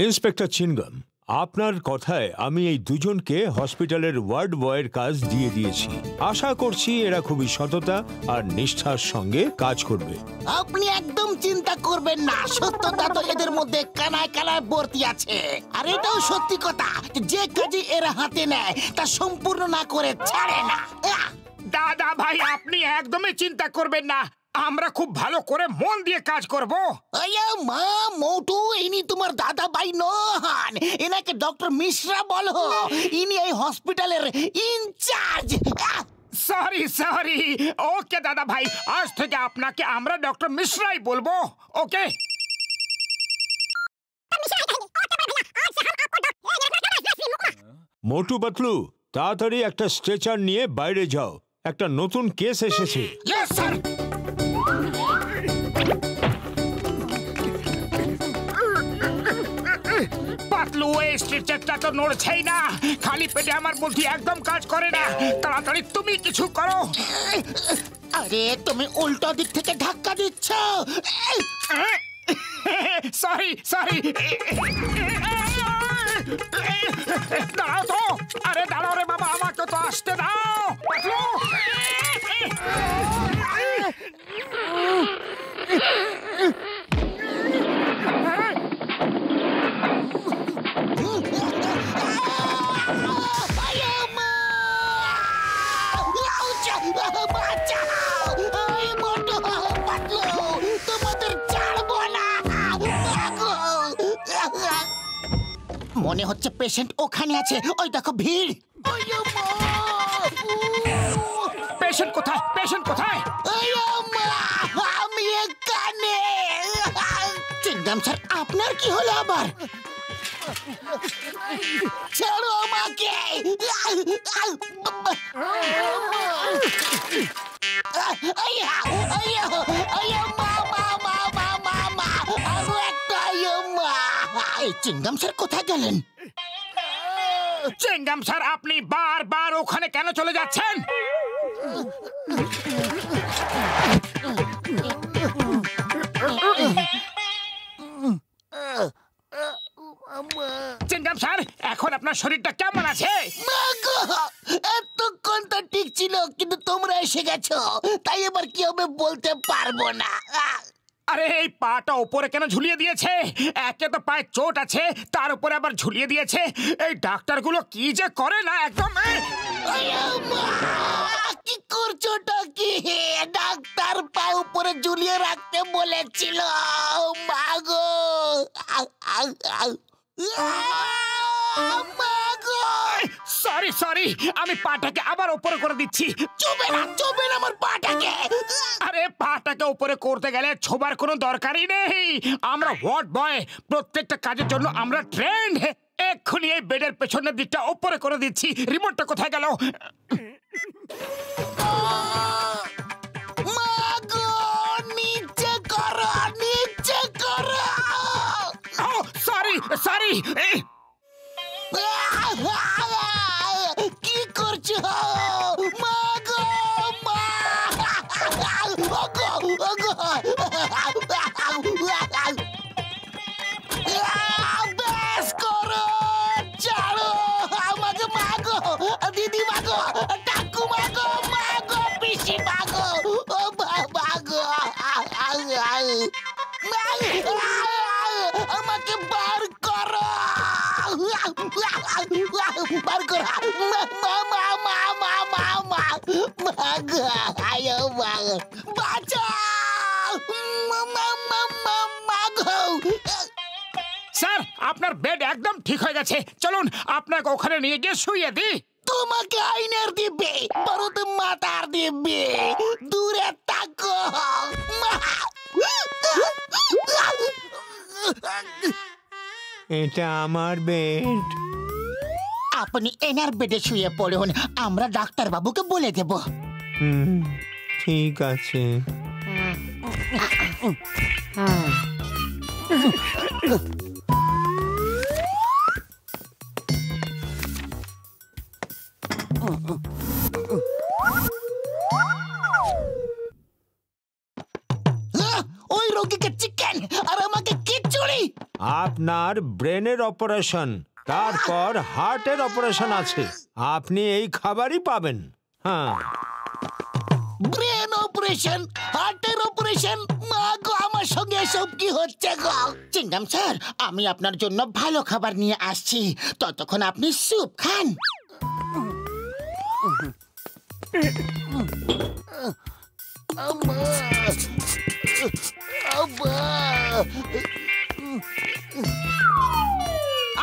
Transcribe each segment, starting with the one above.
Inspector চিনগাম, আপনার কথায় আমি এই দুজনকে হসপিটালের ওয়ার্ড বয়ের কাজ দিয়ে দিয়েছি। আশা করছি এরা খুবই সততা আর নিষ্ঠার সঙ্গে কাজ করবে। আপনি একদম চিন্তা করবেন না, সত্যতা তো এদের মধ্যে কানায় কানায় ভর্তি আছে। আর এটাও সত্যি কথা, যে কাজে এরা হাতে নেয় তা সম্পূর্ণ না করে ছাড়ে না। দাদা ভাই, আপনি একদমই চিন্তা করবেন না, আমরা খুব ভালো করে মন দিয়ে কাজ করব। মা মোটু, ইনি তোমার দাদা ভাই নন, এনাকে ডক্টর মিশ্রা বলো। ইনি এই হসপিটালের ইনচার্জ। সরি ওকে দাদা ভাই, আজ থেকে আপনাকে আমরা ডক্টর মিশ্রাই বলবো। ওকে মোটু পাতলু, তাড়াতাড়ি একটা স্ট্রেচার নিয়ে বাইরে যাও, একটা নতুন কেস এসেছে। Yes sir. পাতলু, এই স্ট্রেচারটা তো নড়ছেই না, খালি পেটে আমার বুদ্ধি একদম কাজ করে না। তাড়াতাড়ি তুমি কিছু করো। আরে তুমি উল্টো দিক থেকে ধাক্কা দিচ্ছ। সরি দাঁড়াও তো। আরে দাঁড়াও রে বাবা, আমাকে তো আসতে দাও। পাতলু, মনে হচ্ছে পেশেন্ট ওখানে আছে, ওই দেখো ভিড়। পেশেন্ট কোথায়? আমি এখানে। চিংগাম স্যার, আপনার কি হলো আবার? ছাড়ো আমাকে। চিংগাম স্যার কোথায় গেলেন? চিংগাম স্যার, আপনি বারবার ওখানে কেন চলে যাচ্ছেন? চিংগাম স্যার, এখন আপনার শরীরটা কেমন আছে? এতক্ষণ তো ঠিক ছিল, কিন্তু তোমরা এসে গেছো, তাই এবার কি হবে বলতে পারবো না। আরে এই পাটা উপরে কেন ঝুলিয়ে দিয়েছে? একে তো পায়ে চোট আছে, তার উপরে আবার ঝুলিয়ে দিয়েছে। এই ডাক্তারগুলো কি যে করে না একদম। কি করছোটা কি? ডাক্তার পা উপরে ঝুলিয়ে রাখতে বলেছিল। মাগো সরি, আমি পাটাকে আবার উপরে করে দিচ্ছি। চুবে না আমার পাটাকে। আরে পাটাকে উপরে করতে গেলে ছোবার কোনো দরকারই নেই। আমরা ওয়ার্ড বয়, প্রত্যেকটা কাজের জন্য আমরা ট্রেন্ড। এক্ষুনি এই বেডের পেছনের দিকটা উপরে করে দিচ্ছি। রিমোটটা কোথায় গেল? মাগো, নিচে করো। সরি কি করছো? মাগো, বেশ করো, ছাড়ো আমাকে। মাগো, দিদি মাগো, টাকু মাগো, পিসি মাগো, মাগো, আমাকে বার করো। স্যার, আপনার বেড একদম ঠিক হয়ে গেছে। চলুন আপনাকে ওখানে নিয়ে গিয়ে শুইয়ে দিই। তোমাকে আইনের দিবে, বড় মাতার দিবে, দূরে থাকো। এটা আমার বেড। আপনি এনার বেডে শুয়ে পড়ুন, আমরা ডাক্তার বাবুকে বলে দেব। ঠিক আছে। ওই রোগীকে চিকেন আর আমাকে খিচুড়ি। আপনার ব্রেনের অপারেশন, তারপর হার্টের অপারেশন আছে। আপনি এই খাবারই পাবেন। হ্যাঁ, ব্রেন অপারেশন, হার্টের অপারেশন, মা গো আমার সঙ্গে এসব কি হচ্ছে গো? চিংগাম স্যার, আমি আপনার জন্য ভালো খাবার নিয়ে আসছি, ততক্ষণ আপনি স্যুপ খান।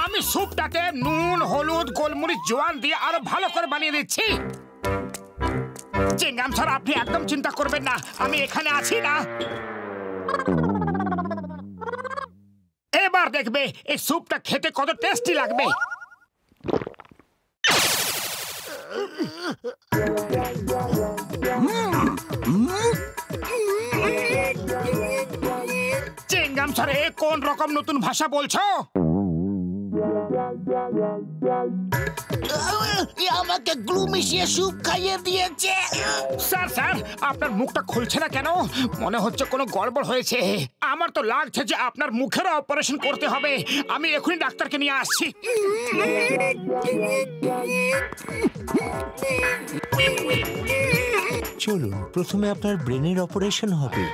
আমি স্যুপটাকে নুন, হলুদ, গোলমরিচ, জোয়ান দিয়ে আরো ভালো করে বানিয়ে দিচ্ছি। চিংগাম স্যার, আপনি একদম চিন্তা করবেন না, আমি এখানে আছি না। এবার দেখবে এই স্যুপটা খেতে কত টেস্টি লাগবে। চিংগাম স্যার, এ কোন রকম নতুন ভাষা বলছো? আমাকে গ্লু মিশিয়ে স্যুপ খাইয়ে দিয়েছে। স্যার স্যার, আপনার মুখটা খুলছে না কেন? মনে হচ্ছে কোনো গড়বড় হয়েছে। আমার তো লাগছে যে আপনার মুখের অপারেশন করতে হবে। আমি এখনই ডাক্তারকে নিয়ে আসছি। চলুন, প্রথমে আপনার ব্রেনের অপারেশন হবে।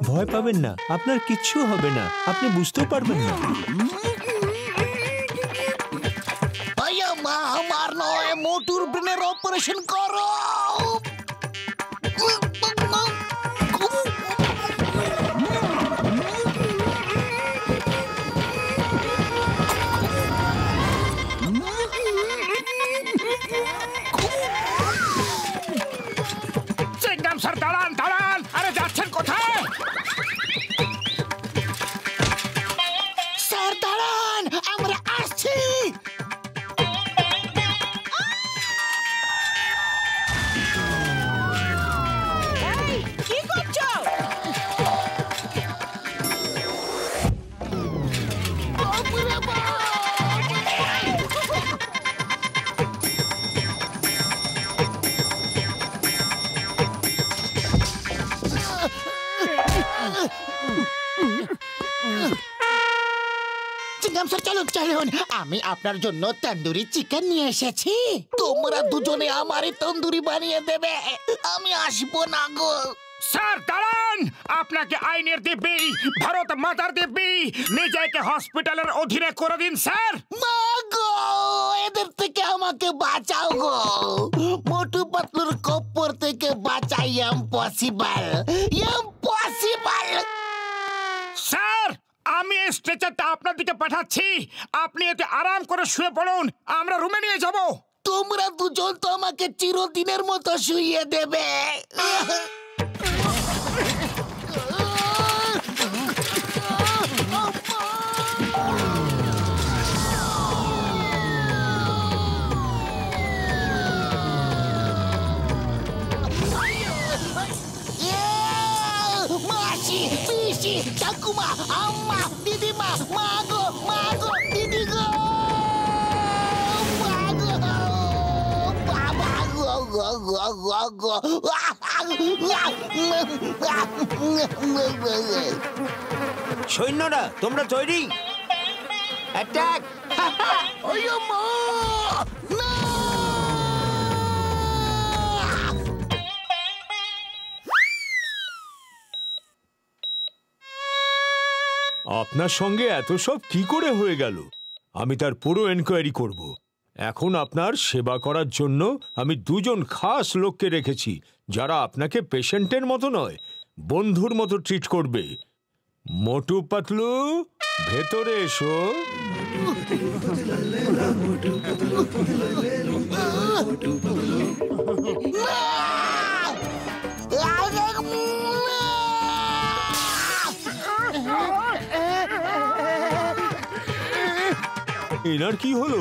ভয় পাবেন না, আপনার কিচ্ছু হবে না, আপনি বুঝতেও পারবেন না। মা, আমার নয়, মোটুর ব্রেনের অপারেশন করো। চিংগাম স্যার, দাঁড়ান দাঁড়ান, আরে যাচ্ছেন কোথায়? স্যার দাঁড়ান, আমরা আসছি। কি করছো? চিংগাম স্যার, চলুন চলুন, আমি আপনার জন্য তন্দুরি চিকেন নিয়ে এসেছি। তোমরা দুজনে আমারই তন্দুরি বানিয়ে দেবে, আমি আসবো না গো। স্যার দাঁড়ান, আপনাকে আইনের দিব্যি, ভারত মাতার দিব্যি, নিজেকে হসপিটালের অধীনে করে দিন স্যার। মা গো, এদের থেকে আমাকে বাঁচাও গো। মোটু পাতলুর কপ্পর থেকে বাঁচাই ইম্পসিবল, ইম্পসিবল। স্যার, আমি এই স্ট্রেচারটা আপনার দিকে পাঠাচ্ছি, আপনি এতে আরাম করে শুয়ে পড়ুন, আমরা রুমে নিয়ে যাব। তোমরা দুজন তো আমাকে চিরদিনের মতো শুইয়ে দেবে। মাসি, পিসি, ঠাকুমা, আম্মা, দিদিমা, মা গো, দিদি গো, মা গো, বাবা গো, সৈন্যরা, তোমরা তৈরি? অ্যাটাক! ওইও মা, না! আপনার সঙ্গে এত সব কি করে হয়ে গেল? আমি তার পুরো এনকোয়ারি করব। এখন আপনার সেবা করার জন্য আমি দুজন খাস লোককে রেখেছি, যারা আপনাকে পেশেন্টের মতো নয়, বন্ধুর মতো ট্রিট করবে। মোটু পাতলু, ভেতরে এসো। এনার কি হলো?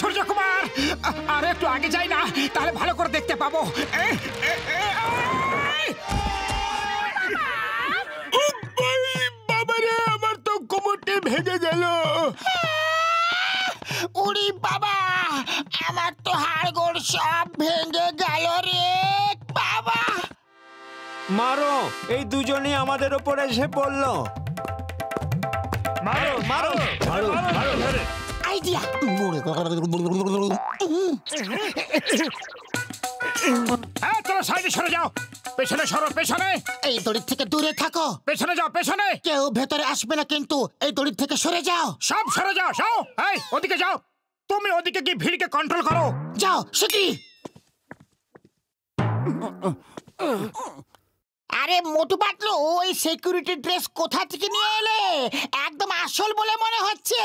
সূর্যকুমার, আর একটু আগে যাই না, তাহলে ভালো করে দেখতে পাবো। বাবারে, আমার তো কোমরটা ভেঙে গেল। উড়ি বাবা, আমার তো হাড়গোড় সব ভেঙে গেল রে বাবা। মারো, এই দুজনই আমাদের ওপর এসে পড়লো। মারো মারো মারো মারো ধরে। আইডিয়া। হ্যাঁ, চলো সাইডে সরে যাও। পেছনে সরো, পেছনে। এই দড়ির থেকে দূরে থাকো। পেছনে যাও, পেছনে। কেউ ভেতরে আসবে না কিন্তু, এই দড়ির থেকে সরে যাও। সব সরে যাও, যাও। এই, ওদিকে যাও। তুমি ওদিকে গিয়ে ভিড়কে কন্ট্রোল করো। যাও শিগগিরি। আরে মোটু পাতলু, ওই সিকিউরিটি ড্রেস কোথা থেকে নিয়ে এলে? একদম আসল বলে মনে হচ্ছে।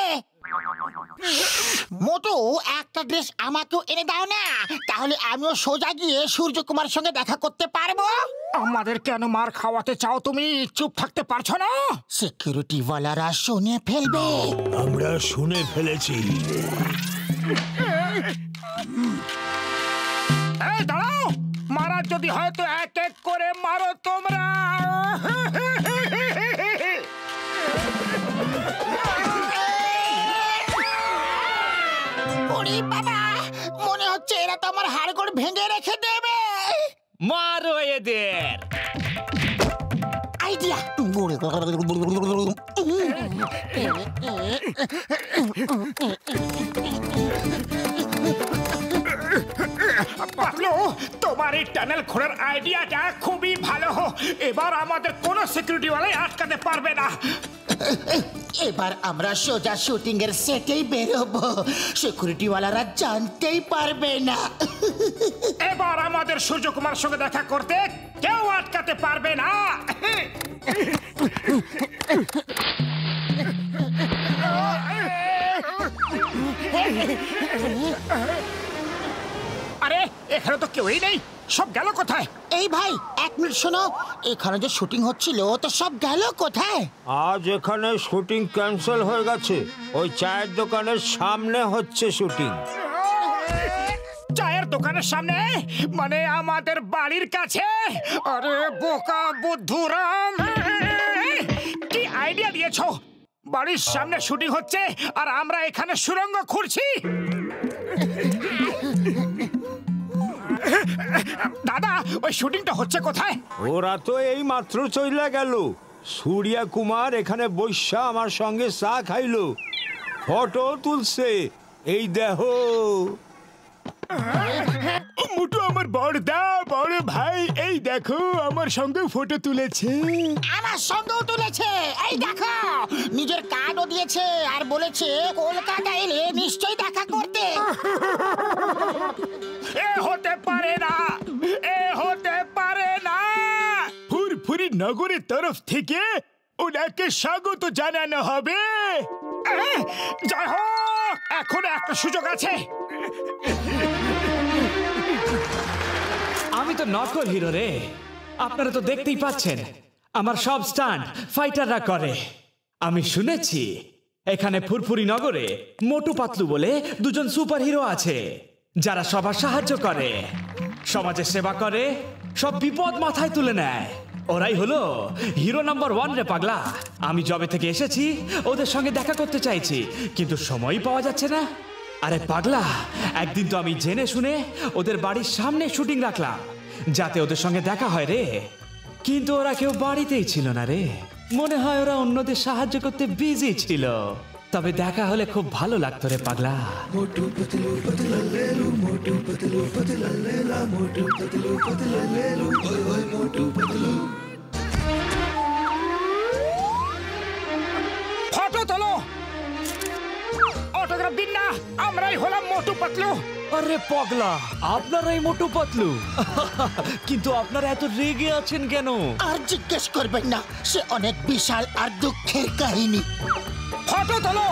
মোটু, একটা ড্রেস আমাকেও এনে দাও না, তাহলে আমিও সোজা গিয়ে সূর্যকুমার সঙ্গে দেখা করতে পারবো। আমাদের কেন মার খাওয়াতে চাও তুমি? চুপ থাকতে পারছো না? সিকিউরিটি ওয়ালারা শুনে ফেলবে। আমরা শুনে ফেলেছি। এই দাঁড়াও, মারার যদি হয় তো এক এক করে মারো তোমরা। ওরে বাবা, মনে হচ্ছে এরা তো আমার হাড়গোড় ভেঙে রেখে দেবে। মারো এদের। আইডিয়া। পাতলু, তোমার এই টানেল খোঁড়ার আইডিয়াটা খুবই ভালো। এবার আমাদের কোনো সিকিউরিটি ওয়ালাই আটকাতে পারবে না। এবার আমরা সোজা শুটিং এর সেটেই বেরোবো, সিকিউরিটি ওয়ালারা জানতেই পারবে না। এবার আমাদের সূর্যকুমার সঙ্গে দেখা করতে কেউ আটকাতে পারবে না। আরে, এখানে তো কেউই নেই। সব গেল কোথায়? এই ভাই, এক মিনিট শোনো, এখানে যে শুটিং হচ্ছিল তো সব গেল কোথায়? আজ এখানে শুটিং ক্যান্সেল হয়ে গেছে। ওই চায়ের দোকানের সামনে হচ্ছে শুটিং। চায়ের দোকানের সামনে মানে আমাদের বাড়ির কাছে? আরে বোকা বুদ্ধুরাম, কি আইডিয়া দিয়েছো? বাড়ির সামনে শুটিং হচ্ছে আর আমরা এখানে সুড়ঙ্গ খুঁড়ছি। দাদা, ওই শুটিংটা হচ্ছে কোথায়? ওরা তো এই মাত্র চলে গেল। সূর্য কুমার এখানে বৈশা আমার সঙ্গে চা খাইলো, ফটো তুলছে। এই দেখো। মুটু আমার বড় ভাই, এই দেখো আমার সঙ্গে ফটো তুলেছে। আমার সঙ্গেও তুলেছে, এই দেখো। নিজের কার্ডও দিয়েছে আর বলেছে কলকাতা এলে নিশ্চয়ই দেখা করতে। এ হতে পারে না, এ হতে পারে না। ফুরফুরি নগরের তরফ থেকে ওনাকে স্বাগত জানানো হবে। জয় হোক, এখন একটা সুযোগ আছে। আমি তো নকল হিরো রে। আপনারা তো দেখতেই পাচ্ছেন, আমার সব স্টান্ট ফাইটাররা করে। আমি শুনেছি এখানে ফুরফুরি নগরে মোটু পাতলু বলে দুজন সুপার হিরো আছে, যারা সবার সাহায্য করে, সমাজের সেবা করে, সব বিপদ মাথায় তুলে নেয়। ওরাই হলো হিরো নাম্বার 1 রে পাগলা। আমি জবে থেকে এসেছি ওদের সঙ্গে দেখা করতে চাইছি, কিন্তু সময়ই পাওয়া যাচ্ছে না। আরে পাগলা, একদিন তো আমি জেনে শুনে ওদের বাড়ির সামনে শুটিং রাখলাম, যাতে ওদের সঙ্গে দেখা হয় রে। কিন্তু ওরা কেউ বাড়িতেই ছিল না রে। মনে হয় ওরা অন্যদের সাহায্য করতে বিজি ছিল। তবে দেখা হলে খুব ভালো লাগতো রে পাগলা। ফটো তোলো, অটোগ্রাফ দিন না, আমরাই হলাম মোটু পাতলু। আরে পাগলা, আপনারাই মোটু পাতলু? কিন্তু আপনারা এত রেগে আছেন কেন? আর জিজ্ঞেস করবেন না, সে অনেক বিশাল আর দুঃখের কাহিনী। ফটো তোলো।